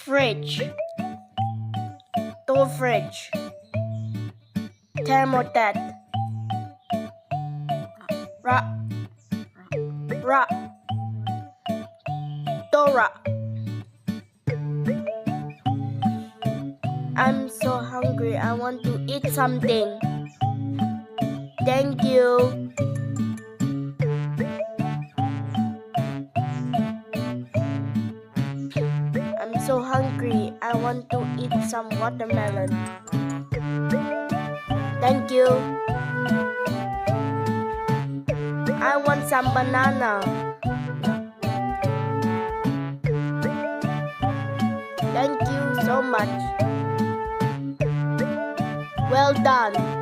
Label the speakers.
Speaker 1: Fridge. Door fridge. Thermostat. Ra. Ra. Dora. I'm so hungry. I want to eat something. Thank you. I'm so hungry. I want to eat some watermelon. Thank you. I want some banana. Thank you so much. Well done.